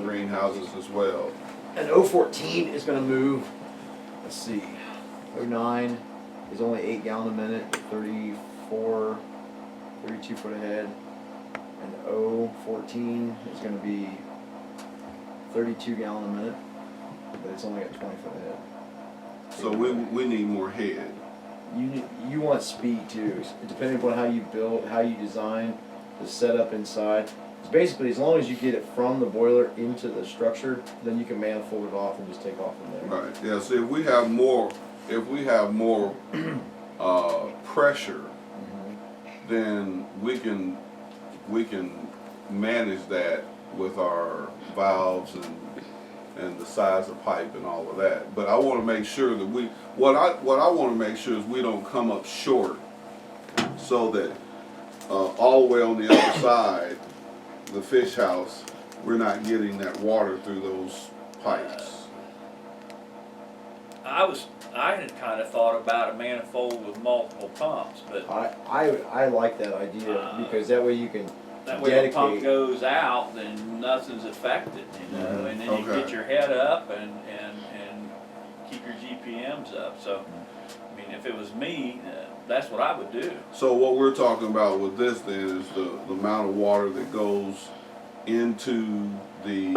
greenhouses as well. And 014 is going to move, let's see, 09 is only 8 gallon a minute, 32 foot ahead. And 014 is going to be 32 gallon a minute, but it's only got 20 foot ahead. So we need more head. You want speed too, depending upon how you build, how you design the setup inside. Basically, as long as you get it from the boiler into the structure, then you can manifold it off and just take off from there. Right. Yeah. So if we have more pressure, then we can manage that with our valves and the size of pipe and all of that. But I want to make sure that what I want to make sure is we don't come up short, so that all the way on the other side, the fish house, we're not getting that water through those pipes. I had kind of thought about a manifold with multiple pumps, but I like that idea because that way you can that way dedicate. the pump goes out, then nothing's affected, you know, and then you get your head up and keep your GPMs up. So, I mean, if it was me, that's what I would do. So what we're talking about with this then is the amount of water that goes into the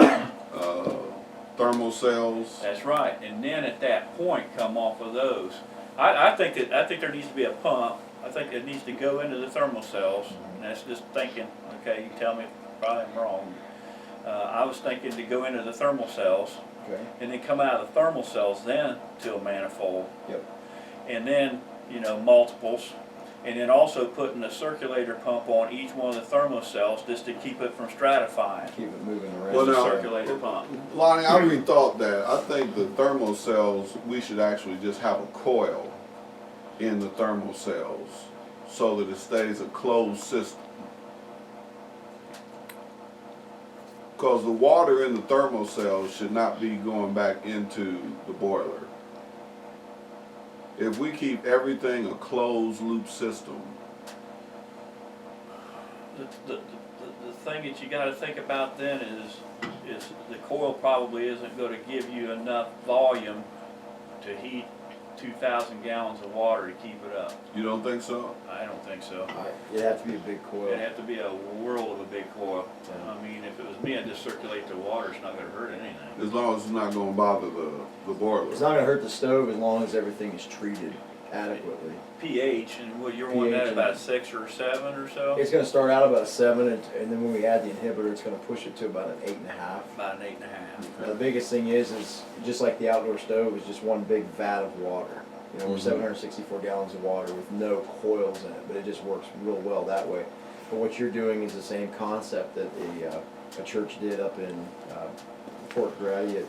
thermal cells. That's right, and then at that point come off of those. I think there needs to be a pump. I think it needs to go into the thermal cells, and that's just thinking. Okay, you tell me if probably I'm wrong. I was thinking to go into the thermal cells, and then come out of the thermal cells then to a manifold. Yep. And then, you know, multiples, and then also putting a circulator pump on each one of the thermal cells just to keep it from stratifying. Keep it moving around. Well, now, Circulator pump. Lonnie, I rethought that. I think the thermal cells, we should actually just have a coil in the thermal cells so that it stays a closed system. Because the water in the thermal cells should not be going back into the boiler. If we keep everything a closed loop system. The thing that you got to think about then is the coil probably isn't going to give you enough volume to heat 2,000 gallons of water to keep it up. You don't think so? I don't think so. It'd have to be a big coil. It'd have to be a world of a big coil. I mean, if it was me, I'd just circulate the water. It's not going to hurt anything. As long as it's not going to bother the boiler. It's not going to hurt the stove as long as everything is treated adequately. pH, and what you're wanting that about a 6 or 7 or so? It's going to start out about a 7, and then when we add the inhibitor, it's going to push it to about an 8.5. About an 8.5. Now, the biggest thing is just like the outdoor stove, is just one big vat of water. You know, we're 764 gallons of water with no coils in it, but it just works real well that way. But what you're doing is the same concept that a church did up in Fort Gratiot,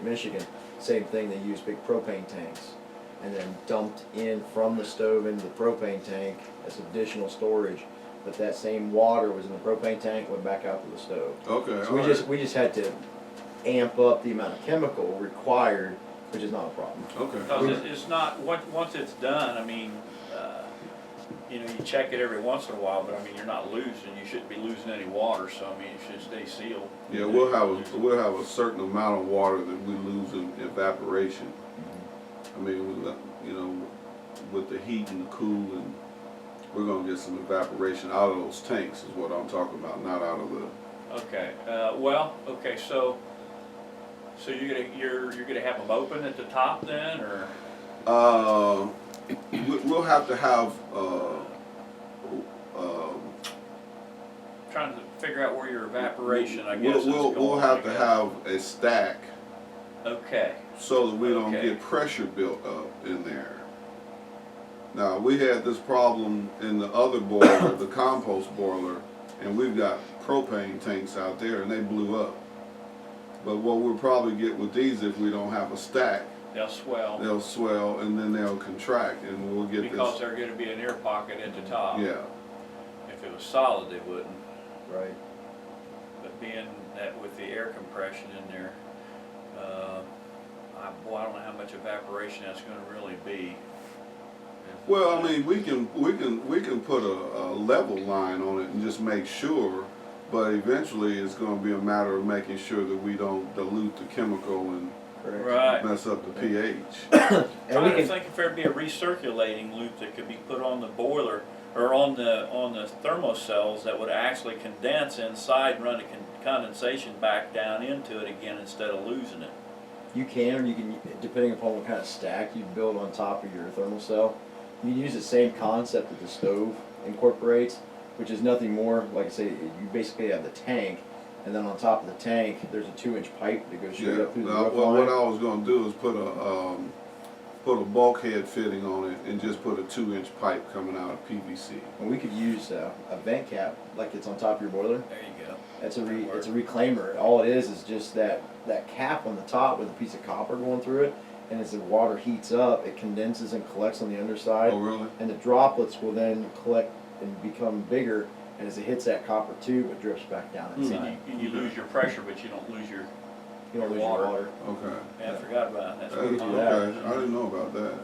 Michigan. Same thing. They used big propane tanks, and then dumped in from the stove into the propane tank as additional storage. But that same water was in the propane tank, went back out to the stove. Okay. So we just had to amp up the amount of chemical required, which is not a problem. Okay. Because it's not, once it's done, I mean, you know, you check it every once in a while, but I mean, you're not losing, you shouldn't be losing any water, so I mean, it should stay sealed. Yeah, we'll have a certain amount of water that we lose in evaporation. I mean, you know, with the heat and the cool, and we're gonna get some evaporation out of those tanks is what I'm talking about, not out of the. Okay, okay, so you're gonna have them open at the top then, or? We'll have to have. Trying to figure out where your evaporation, I guess, We'll have to have a stack. Okay. So that we don't get pressure built up in there. Now, we had this problem in the other boiler, the compost boiler, and we've got propane tanks out there and they blew up. But what we'll probably get with these, if we don't have a stack, they'll swell. They'll swell and then they'll contract, and we'll get because they're going to be an air pocket at the top. Yeah. If it was solid, they wouldn't. Right. But being that with the air compression in there, I don't know how much evaporation that's going to really be. Well, I mean, we can put a level line on it and just make sure but eventually it's gonna be a matter of making sure that we don't dilute the chemical and Correct. Right. mess up the pH. And we Trying to can, think if there'd be a recirculating loop that could be put on the boiler or on the thermocells that would actually condense inside and run the condensation back down into it again instead of losing it. you can, or you can, depending upon what kind of stack you build on top of your thermal cell, you can use the same concept that the stove incorporates, which is nothing more, like I say, you basically have the tank, and then on top of the tank, there's a 2-inch pipe that goes straight Yeah, up through the now, roof what line. I was gonna do is put a bulkhead fitting on it and just put a 2-inch pipe coming out of PVC. And we could use a vent cap, like it's on top of your boiler. There you go. It's a reclaimer. All it is just that cap on the top with a piece of copper going through it, and as the water heats up, it condenses and collects on the underside, Oh, really? and the droplets will then collect and become bigger, and as it hits that copper tube, it drifts back down And inside. you lose your pressure, but you don't lose your. You don't lose water. your water. Okay. Yeah, I forgot about that. That's we could do Okay, that. I didn't know about that.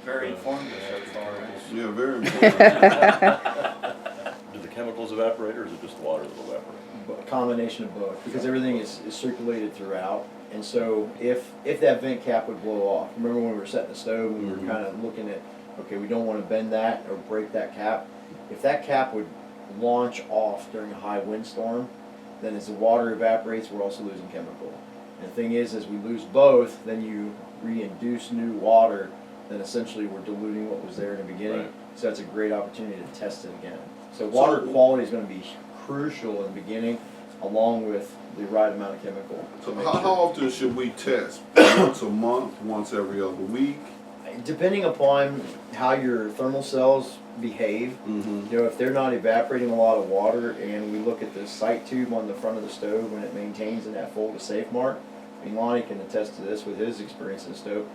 Very informative so far. Yeah, very important. Do the chemicals evaporate, or is it just the water that will evaporate? A combination of both, because everything is circulated throughout. And so if that vent cap would blow off, remember when we were setting the stove and we were Mhm. kind of looking at, okay, we don't want to bend that or break that cap. If that cap would launch off during a high windstorm, then as the water evaporates, we're also losing chemical. And the thing is, as we lose both, then you reinduce new water, then essentially we're diluting what was there in the beginning. Right. So that's a great opportunity to test it again. So water quality is going to be crucial in the beginning, along with the right amount of chemical. to So make how sure. often should we test? Once a month, once every other week? Depending upon how your thermal cells behave, Mm-hmm. you know, if they're not evaporating a lot of water, and we look at the sight tube on the front of the stove when it maintains in that full to safe mark, I mean, Lonnie can attest to this with his experience in the stove.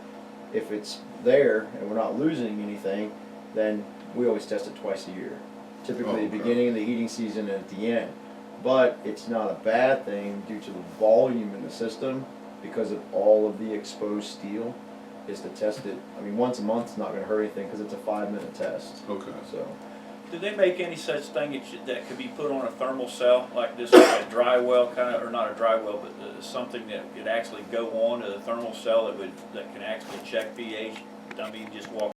If it's there and we're not losing anything, then we always test it twice a year. Typically, Okay. the beginning of the heating season and at the end. But it's not a bad thing due to the volume in the system, because of all of the exposed steel, is to test it. I mean, once a month is not going to hurt anything because it's a 5-minute test. Okay. So. Do they make any such thing that could be put on a thermal cell like this, like a dry well kind of, or not a dry well, but something that could actually go on to the thermal cell that can actually check pH? I mean, just walk